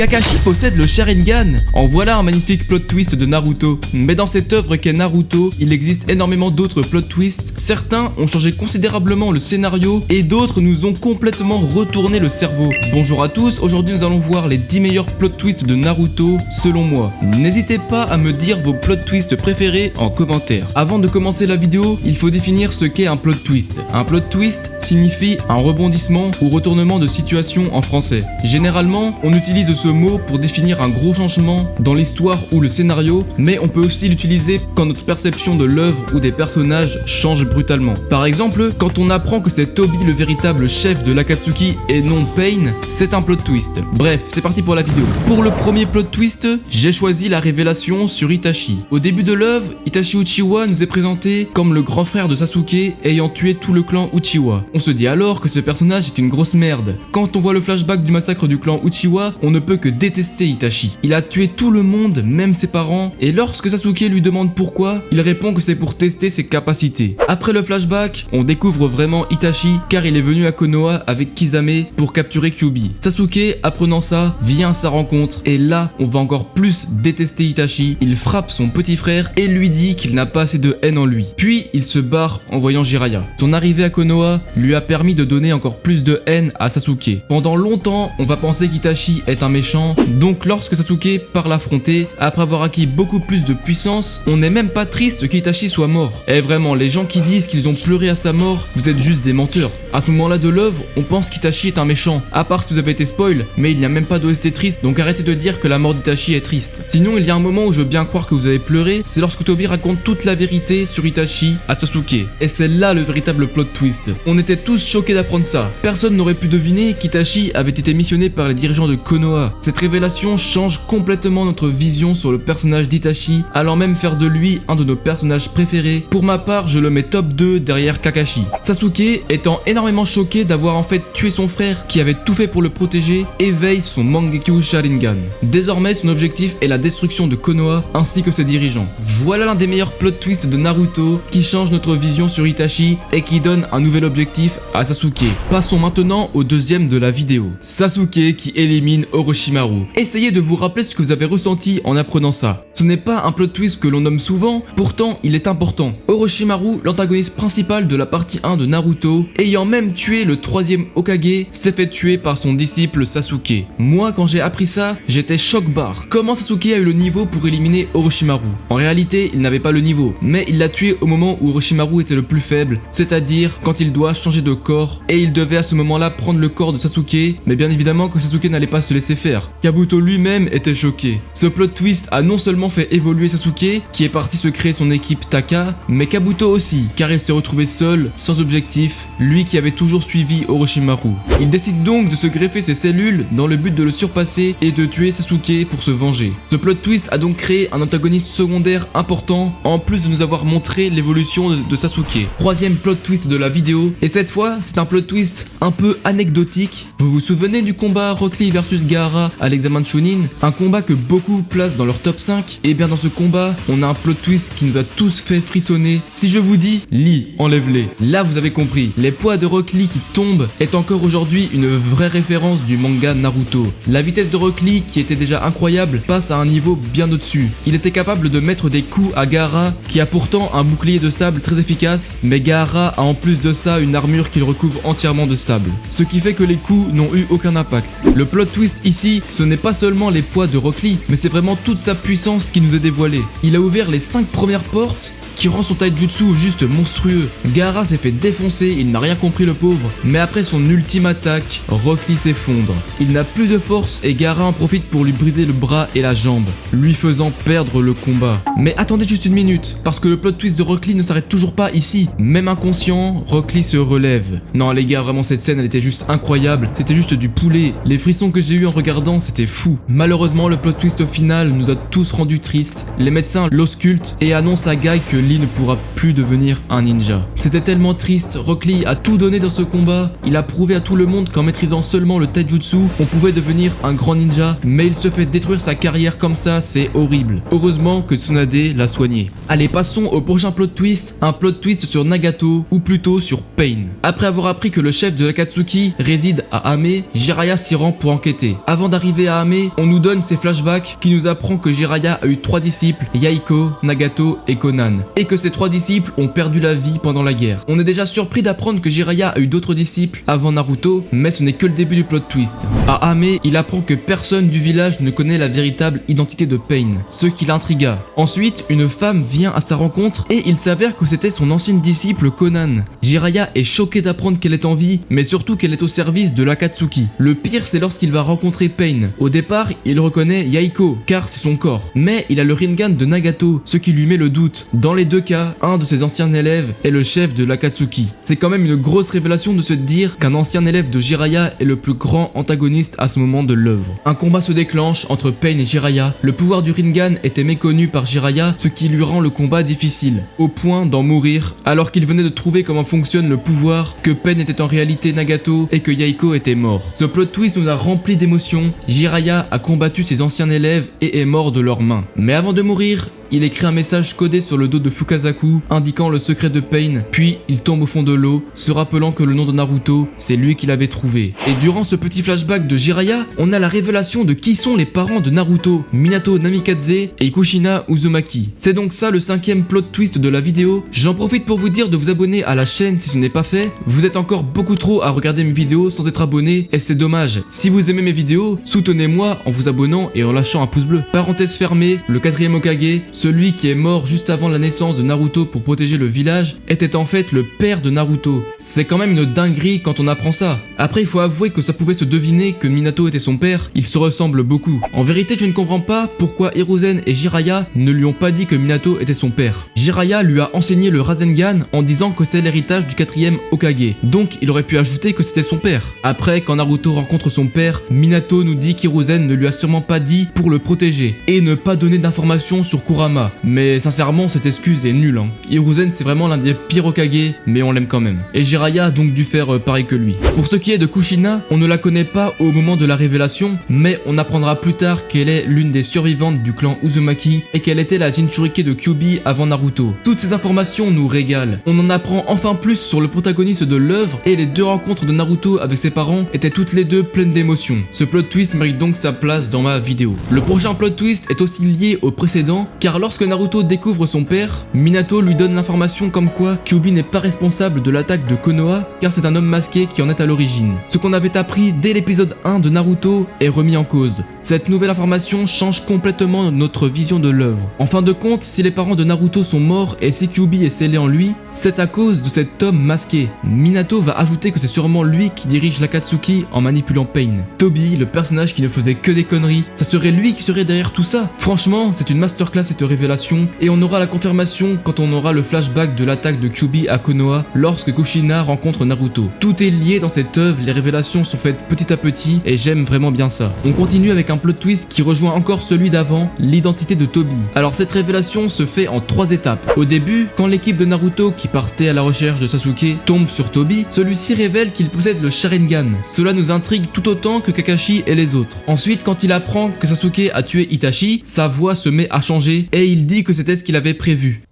Kakashi possède le Sharingan. En voilà un magnifique plot twist de Naruto. Mais dans cette œuvre qu'est Naruto, il existe énormément d'autres plot twists. Certains ont changé considérablement le scénario et d'autres nous ont complètement retourné le cerveau. Bonjour à tous, aujourd'hui nous allons voir les 10 meilleurs plot twists de Naruto selon moi. N'hésitez pas à me dire vos plot twists préférés en commentaire. Avant de commencer la vidéo, il faut définir ce qu'est un plot twist. Un plot twist signifie un rebondissement ou retournement de situation en français. Généralement, on utilise ce mot pour définir un gros changement dans l'histoire ou le scénario, mais on peut aussi l'utiliser quand notre perception de l'œuvre ou des personnages change brutalement. Par exemple, quand on apprend que c'est Toby le véritable chef de l'Akatsuki et non Pain, c'est un plot twist. Bref, c'est parti pour la vidéo. Pour le premier plot twist, j'ai choisi la révélation sur Itachi. Au début de l'œuvre, Itachi Uchiwa nous est présenté comme le grand frère de Sasuke ayant tué tout le clan Uchiwa. On se dit alors que ce personnage est une grosse merde. Quand on voit le flashback du massacre du clan Uchiwa, on ne peut que détester Itachi. Il a tué tout le monde, même ses parents, et lorsque Sasuke lui demande pourquoi, il répond que c'est pour tester ses capacités. Après le flashback, on découvre vraiment Itachi car il est venu à Konoha avec Kisame pour capturer Kyuubi. Sasuke, apprenant ça, vient à sa rencontre et là, on va encore plus détester Itachi. Il frappe son petit frère et lui dit qu'il n'a pas assez de haine en lui. Puis, il se barre en voyant Jiraiya. Son arrivée à Konoha lui a permis de donner encore plus de haine à Sasuke. Pendant longtemps, on va penser qu'Itachi est un méchant, donc lorsque Sasuke part l'affronter, après avoir acquis beaucoup plus de puissance, on n'est même pas triste qu'Itachi soit mort. Et vraiment, les gens qui disent qu'ils ont pleuré à sa mort, vous êtes juste des menteurs. À ce moment-là de l'œuvre, on pense qu'Itachi est un méchant, à part si vous avez été spoil, mais il n'y a même pas d'OST triste, donc arrêtez de dire que la mort d'Itachi est triste. Sinon, il y a un moment où je veux bien croire que vous avez pleuré, c'est lorsque Toby raconte toute la vérité sur Itachi à Sasuke. Et c'est là le véritable plot twist. On était tous choqués d'apprendre ça. Personne n'aurait pu deviner qu'Itachi avait été missionné par les dirigeants de Konoha. Cette révélation change complètement notre vision sur le personnage d'Itachi, allant même faire de lui un de nos personnages préférés. Pour ma part, je le mets top 2 derrière Kakashi. Sasuke, étant énormément choqué d'avoir en fait tué son frère qui avait tout fait pour le protéger, éveille son Mangekyo Sharingan. Désormais, son objectif est la destruction de Konoha ainsi que ses dirigeants. Voilà l'un des meilleurs plot twists de Naruto qui change notre vision sur Itachi et qui donne un nouvel objectif à Sasuke. Passons maintenant au deuxième de la vidéo. Sasuke qui élimine Orochimaru. Essayez de vous rappeler ce que vous avez ressenti en apprenant ça. Ce n'est pas un plot twist que l'on nomme souvent, pourtant il est important. Orochimaru, l'antagoniste principal de la partie 1 de Naruto, ayant même tué le 3e Hokage, s'est fait tuer par son disciple Sasuke. Moi, quand j'ai appris ça, j'étais choc-barre. Comment Sasuke a eu le niveau pour éliminer Orochimaru? En réalité, il n'avait pas le niveau, mais il l'a tué au moment où Orochimaru était le plus faible, c'est-à-dire quand il doit changer de corps, et il devait à ce moment-là prendre le corps de Sasuke, mais bien évidemment que Sasuke n'allait pas se laisser faire. Kabuto lui-même était choqué. Ce plot twist a non seulement fait évoluer Sasuke, qui est parti se créer son équipe Taka, mais Kabuto aussi, car il s'est retrouvé seul, sans objectif, lui qui avait toujours suivi Orochimaru. Il décide donc de se greffer ses cellules dans le but de le surpasser et de tuer Sasuke pour se venger. Ce plot twist a donc créé un antagoniste secondaire important, en plus de nous avoir montré l'évolution de Sasuke. Troisième plot twist de la vidéo, et cette fois, c'est un plot twist un peu anecdotique. Vous vous souvenez du combat Rock Lee versus Gaara à l'examen de Chunin? Un combat que beaucoup placent dans leur top 5. Et bien dans ce combat, on a un plot twist qui nous a tous fait frissonner. Si je vous dis Lee, enlève-les. Là vous avez compris, les poids de Rock Lee qui tombent est encore aujourd'hui une vraie référence du manga Naruto. La vitesse de Rock Lee, qui était déjà incroyable, passe à un niveau bien au-dessus. Il était capable de mettre des coups à Gaara, qui a pourtant un bouclier de sable très efficace, mais Gaara a en plus de ça une armure qu'il recouvre entièrement de sable. Ce qui fait que les coups n'ont eu aucun impact. Le plot twist ici, ce n'est pas seulement les poids de Rock Lee, mais c'est vraiment toute sa puissance qui nous est dévoilée. Il a ouvert les 5 premières portes, qui rend son taijutsu juste monstrueux. Gaara s'est fait défoncer, il n'a rien compris le pauvre, mais après son ultime attaque, Rock Lee s'effondre. Il n'a plus de force et Gaara en profite pour lui briser le bras et la jambe, lui faisant perdre le combat. Mais attendez juste une minute, parce que le plot twist de Rock Lee ne s'arrête toujours pas ici. Même inconscient, Rock Lee se relève. Non les gars, vraiment cette scène elle était juste incroyable, c'était juste du poulet. Les frissons que j'ai eu en regardant, c'était fou. Malheureusement, le plot twist au final nous a tous rendus tristes. Les médecins l'auscultent et annoncent à Guy que Lee ne pourra plus devenir un ninja. C'était tellement triste, Rock Lee a tout donné dans ce combat, il a prouvé à tout le monde qu'en maîtrisant seulement le taijutsu, on pouvait devenir un grand ninja, mais il se fait détruire sa carrière comme ça, c'est horrible. Heureusement que Tsunade l'a soigné. Allez, passons au prochain plot twist, un plot twist sur Nagato, ou plutôt sur Pain. Après avoir appris que le chef de l'Akatsuki réside à Ame, Jiraiya s'y rend pour enquêter. Avant d'arriver à Ame, on nous donne ces flashbacks qui nous apprend que Jiraiya a eu 3 disciples, Yaiko, Nagato et Conan, et que ces 3 disciples ont perdu la vie pendant la guerre. On est déjà surpris d'apprendre que Jiraiya a eu d'autres disciples avant Naruto, mais ce n'est que le début du plot twist. À Ame, il apprend que personne du village ne connaît la véritable identité de Pain, ce qui l'intrigua. Ensuite, une femme vient à sa rencontre et il s'avère que c'était son ancienne disciple Conan. Jiraiya est choqué d'apprendre qu'elle est en vie, mais surtout qu'elle est au service de l'Akatsuki. Le pire, c'est lorsqu'il va rencontrer Pain. Au départ, il reconnaît Yaiko, car c'est son corps. Mais il a le Rinnegan de Nagato, ce qui lui met le doute. Dans les deux cas, un de ses anciens élèves est le chef de l'Akatsuki. C'est quand même une grosse révélation de se dire qu'un ancien élève de Jiraiya est le plus grand antagoniste à ce moment de l'œuvre. Un combat se déclenche entre Pain et Jiraiya. Le pouvoir du Rinnegan était méconnu par Jiraiya, ce qui lui rend le combat difficile, au point d'en mourir, alors qu'il venait de trouver comment fonctionne le pouvoir, que Pain était en réalité Nagato et que Yaiko était mort. Ce plot twist nous a rempli d'émotions. Jiraiya a combattu ses anciens élèves et est mort de leurs mains. Mais avant de mourir, il écrit un message codé sur le dos de Fukasaku indiquant le secret de Pain, puis il tombe au fond de l'eau, se rappelant que le nom de Naruto, c'est lui qui l'avait trouvé. Et durant ce petit flashback de Jiraiya, on a la révélation de qui sont les parents de Naruto, Minato Namikaze et Kushina Uzumaki. C'est donc ça le 5e plot twist de la vidéo. J'en profite pour vous dire de vous abonner à la chaîne si ce n'est pas fait. Vous êtes encore beaucoup trop à regarder mes vidéos sans être abonné et c'est dommage. Si vous aimez mes vidéos, soutenez-moi en vous abonnant et en lâchant un pouce bleu. Parenthèse fermée, le 4e Hokage, celui qui est mort juste avant la naissance de Naruto pour protéger le village, était en fait le père de Naruto. C'est quand même une dinguerie quand on apprend ça. Après, il faut avouer que ça pouvait se deviner que Minato était son père, ils se ressemblent beaucoup. En vérité, je ne comprends pas pourquoi Hiruzen et Jiraiya ne lui ont pas dit que Minato était son père. Jiraiya lui a enseigné le Rasengan en disant que c'est l'héritage du 4e Hokage, donc il aurait pu ajouter que c'était son père. Après, quand Naruto rencontre son père, Minato nous dit qu'Hiruzen ne lui a sûrement pas dit pour le protéger et ne pas donner d'informations sur Kurama. Mais sincèrement, cette excuse est nulle. Hiruzen, c'est vraiment l'un des pires Hokage, mais on l'aime quand même. Et Jiraiya a donc dû faire pareil que lui. Pour ce qui est de Kushina, on ne la connaît pas au moment de la révélation, mais on apprendra plus tard qu'elle est l'une des survivantes du clan Uzumaki et qu'elle était la Jinchuriki de Kyuubi avant Naruto. Toutes ces informations nous régalent. On en apprend enfin plus sur le protagoniste de l'œuvre et les 2 rencontres de Naruto avec ses parents étaient toutes les 2 pleines d'émotions. Ce plot twist mérite donc sa place dans ma vidéo. Le prochain plot twist est aussi lié au précédent, car lorsque Naruto découvre son père, Minato lui donne l'information comme quoi Kyuubi n'est pas responsable de l'attaque de Konoha car c'est un homme masqué qui en est à l'origine. Ce qu'on avait appris dès l'épisode 1 de Naruto est remis en cause. Cette nouvelle information change complètement notre vision de l'œuvre. En fin de compte, si les parents de Naruto sont morts et si Kyuubi est scellé en lui, c'est à cause de cet homme masqué. Minato va ajouter que c'est sûrement lui qui dirige l'Akatsuki en manipulant Pain. Toby, le personnage qui ne faisait que des conneries, ça serait lui qui serait derrière tout ça. Franchement, c'est une masterclass cette révélation et on aura la confirmation quand on aura le flashback de l'attaque de Kyuubi à Konoha lorsque Kushina rencontre Naruto. Tout est lié dans cette œuvre, les révélations sont faites petit à petit et j'aime vraiment bien ça. On continue avec un plot twist qui rejoint encore celui d'avant, l'identité de Toby. Alors cette révélation se fait en 3 étapes. Au début, quand l'équipe de Naruto qui partait à la recherche de Sasuke tombe sur Toby, celui-ci révèle qu'il possède le Sharingan. Cela nous intrigue tout autant que Kakashi et les autres. Ensuite, quand il apprend que Sasuke a tué Itachi, sa voix se met à changer et il dit que c'était ce qu'il avait prévu.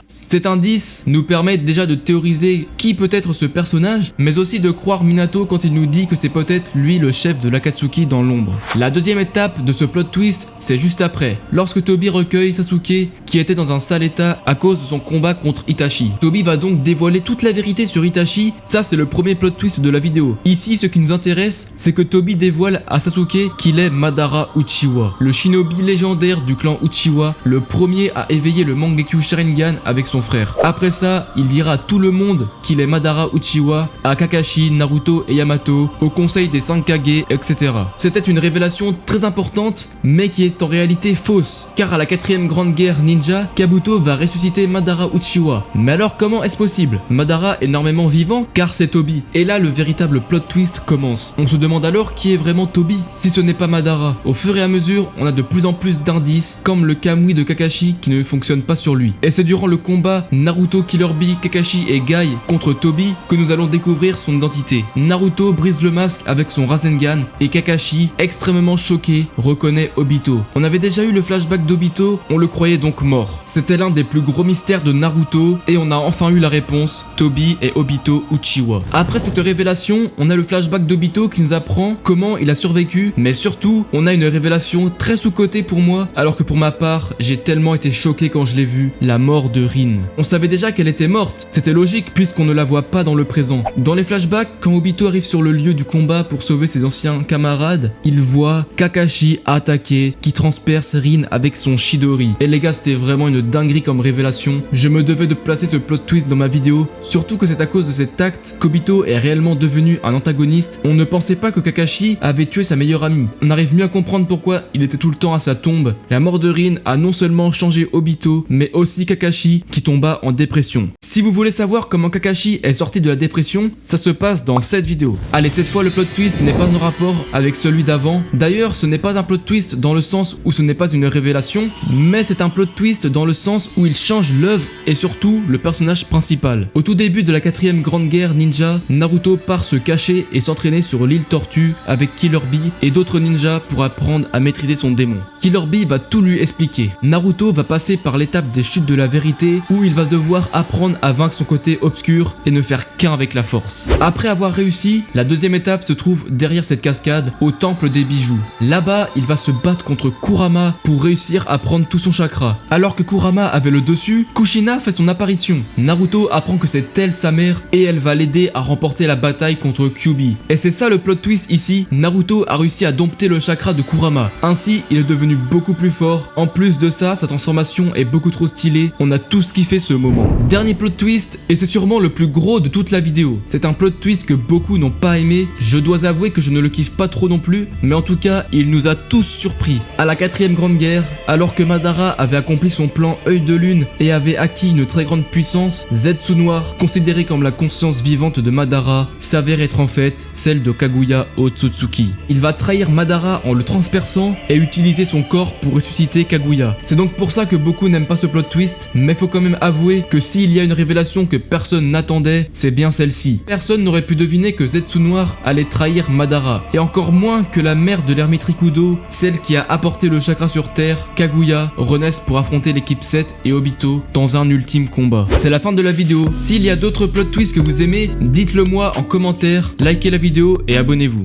Cet indice nous permet déjà de théoriser qui peut être ce personnage, mais aussi de croire Minato quand il nous dit que c'est peut-être lui le chef de l'Akatsuki dans l'ombre. La deuxième étape de ce plot twist, c'est juste après, lorsque Toby recueille Sasuke qui était dans un sale état à cause de son combat contre Itachi. Toby va donc dévoiler toute la vérité sur Itachi, ça c'est le premier plot twist de la vidéo. Ici, ce qui nous intéresse, c'est que Toby dévoile à Sasuke qu'il est Madara Uchiwa, le shinobi légendaire du clan Uchiwa, le premier à éveiller éveiller le Mangekyo Sharingan avec son frère. Après ça, il dira à tout le monde qu'il est Madara Uchiwa, à Kakashi, Naruto et Yamato, au conseil des 5 Kage, etc. C'était une révélation très importante, mais qui est en réalité fausse, car à la 4ème grande guerre ninja, Kabuto va ressusciter Madara Uchiwa. Mais alors comment est-ce possible? Madara est énormément vivant, car c'est Tobi. Et là, le véritable plot twist commence. On se demande alors qui est vraiment Tobi, si ce n'est pas Madara. Au fur et à mesure, on a de plus en plus d'indices, comme le Kamui de Kakashi qui ne fonctionne pas sur lui. Et c'est durant le combat Naruto, Killer Bee, Kakashi et Guy contre Tobi que nous allons découvrir son identité. Naruto brise le masque avec son Rasengan et Kakashi, extrêmement choqué, reconnaît Obito. On avait déjà eu le flashback d'Obito, on le croyait donc mort. C'était l'un des plus gros mystères de Naruto et on a enfin eu la réponse, Tobi est Obito Uchiwa. Après cette révélation, on a le flashback d'Obito qui nous apprend comment il a survécu, mais surtout, on a une révélation très sous-cotée pour moi, alors que pour ma part, j'ai tellement été choqué quand je l'ai vue, la mort de Rin. On savait déjà qu'elle était morte, c'était logique puisqu'on ne la voit pas dans le présent. Dans les flashbacks, quand Obito arrive sur le lieu du combat pour sauver ses anciens camarades, il voit Kakashi attaquer, qui transperce Rin avec son Chidori. Et les gars, c'était vraiment une dinguerie comme révélation. Je me devais de placer ce plot twist dans ma vidéo, surtout que c'est à cause de cet acte qu'Obito est réellement devenu un antagoniste. On ne pensait pas que Kakashi avait tué sa meilleure amie. On arrive mieux à comprendre pourquoi il était tout le temps à sa tombe. La mort de Rin a non seulement changé Obito, mais aussi Kakashi qui tomba en dépression. Si vous voulez savoir comment Kakashi est sorti de la dépression, ça se passe dans cette vidéo. Allez, cette fois le plot twist n'est pas en rapport avec celui d'avant. D'ailleurs, ce n'est pas un plot twist dans le sens où ce n'est pas une révélation, mais c'est un plot twist dans le sens où il change l'œuvre et surtout le personnage principal. Au tout début de la 4ème grande guerre ninja, Naruto part se cacher et s'entraîner sur l'île Tortue avec Killer Bee et d'autres ninjas pour apprendre à maîtriser son démon. Killer Bee va tout lui expliquer. Naruto va passer par l'étape des chutes de la vérité où il va devoir apprendre à vaincre son côté obscur et ne faire qu'un avec la force. Après avoir réussi, la deuxième étape se trouve derrière cette cascade, au temple des bijoux. Là-bas, il va se battre contre Kurama pour réussir à prendre tout son chakra. Alors que Kurama avait le dessus, Kushina fait son apparition. Naruto apprend que c'est elle sa mère et elle va l'aider à remporter la bataille contre Kyuubi. Et c'est ça le plot twist ici, Naruto a réussi à dompter le chakra de Kurama. Ainsi, il est devenu beaucoup plus fort. En plus de ça, sa transformation est beaucoup trop stylée. On a tous kiffé ce moment. Dernier plot twist, et c'est sûrement le plus gros de toute la vidéo. C'est un plot twist que beaucoup n'ont pas aimé. Je dois avouer que je ne le kiffe pas trop non plus, mais en tout cas, il nous a tous surpris. À la 4ème grande guerre, alors que Madara avait accompli son plan œil de lune et avait acquis une très grande puissance, Zetsu Noir, considéré comme la conscience vivante de Madara, s'avère être en fait celle de Kaguya Otsutsuki. Il va trahir Madara en le transperçant et utiliser son corps pour ressusciter Kaguya. C'est donc pour ça que beaucoup n'aiment pas ce plot twist, mais faut quand même avouer que s'il y a une révélation que personne n'attendait, c'est bien celle-ci. Personne n'aurait pu deviner que Zetsu Noir allait trahir Madara, et encore moins que la mère de l'ermite Rikudo, celle qui a apporté le chakra sur Terre, Kaguya, renaisse pour affronter l'équipe 7 et Obito dans un ultime combat. C'est la fin de la vidéo. S'il y a d'autres plot twists que vous aimez, dites-le moi en commentaire, likez la vidéo et abonnez-vous.